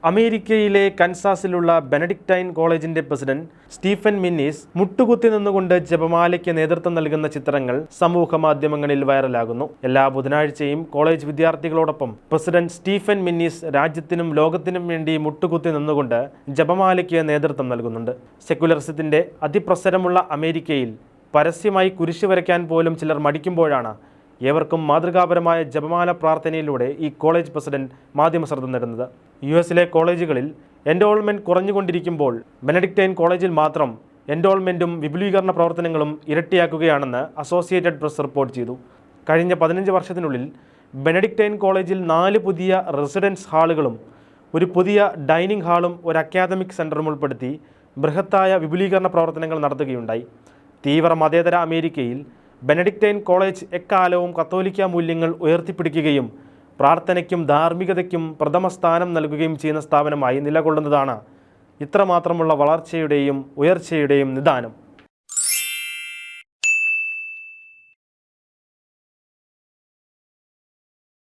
അമേരിക്കയിലെ കൻസാസിലുള്ള ബെനഡിക്ടൈൻ കോളേജിന്റെ president Stephen മിന്നീസ് മുട്ടുകുത്തി നിന്നുകൊണ്ട് ജപമാലയ്ക്ക് നേതൃത്വം നൽകുന്ന ചിത്രങ്ങൾ സമൂഹ മാധ്യമങ്ങളിൽ വൈറലാകുന്നു. എല്ലാ ബുധനാഴ്ചയും കോളേജ് വിദ്യാർത്ഥികളോടൊപ്പം പ്രസിഡന്റ് സ്റ്റീഫൻ മിന്നീസ് രാജ്യത്തിനും ലോകത്തിനും വേണ്ടി മുട്ടുകുത്തി നിന്നുകൊണ്ട് ജപമാലയ്ക്ക് നേതൃത്വം നൽകുന്നുണ്ട്. സെക്യുലറിസത്തിന്റെ അതിപ്രസരമുള്ള അമേരിക്കയിൽ പരസ്യമായി കുരിശ് വരയ്ക്കാൻ പോലും ചിലർ മടിക്കുമ്പോഴാണ് ഏവർക്കും മാതൃകാപരമായ ജപമാല പ്രാർത്ഥനയിലൂടെ ഈ കോളേജ് പ്രസിഡന്റ് മാധ്യമശ്രദ്ധ നേടുന്നത്. യുഎസിലെ കോളേജുകളിൽ എൻറോൾമെന്റ് കുറഞ്ഞുകൊണ്ടിരിക്കുമ്പോൾ ബെനഡിക്ടൈൻ കോളേജിൽ മാത്രം എൻറോൾമെന്റും വിപുലീകരണ പ്രവർത്തനങ്ങളും ഇരട്ടിയാക്കുകയാണെന്ന് അസോസിയേറ്റഡ് പ്രസ് റിപ്പോർട്ട് ചെയ്തു. കഴിഞ്ഞ 15 വർഷത്തിനുള്ളിൽ ബെനഡിക്ടൈൻ കോളേജിൽ 4 പുതിയ റെസിഡൻസ് ഹാളുകളും ഒരു പുതിയ ഡൈനിങ് ഹാളും ഒരു അക്കാദമിക് സെന്ററും ഉൾപ്പെടുത്തി ബൃഹത്തായ വിപുലീകരണ പ്രവർത്തനങ്ങൾ നടത്തുകയുണ്ടായി. തീവ്ര മതേതര അമേരിക്കയിൽ ബെനഡിക്ടൈൻ കോളേജ് എക്കാലവും കത്തോലിക്ക മൂല്യങ്ങൾ ഉയർത്തിപ്പിടിക്കുകയും പ്രാർത്ഥനയ്ക്കും ധാർമ്മികതയ്ക്കും പ്രഥമ സ്ഥാനം നൽകുകയും ചെയ്യുന്ന സ്ഥാപനമായി നിലകൊള്ളുന്നതാണ് ഇത്രമാത്രമുള്ള വളർച്ചയുടെയും ഉയർച്ചയുടെയും നിദാനം.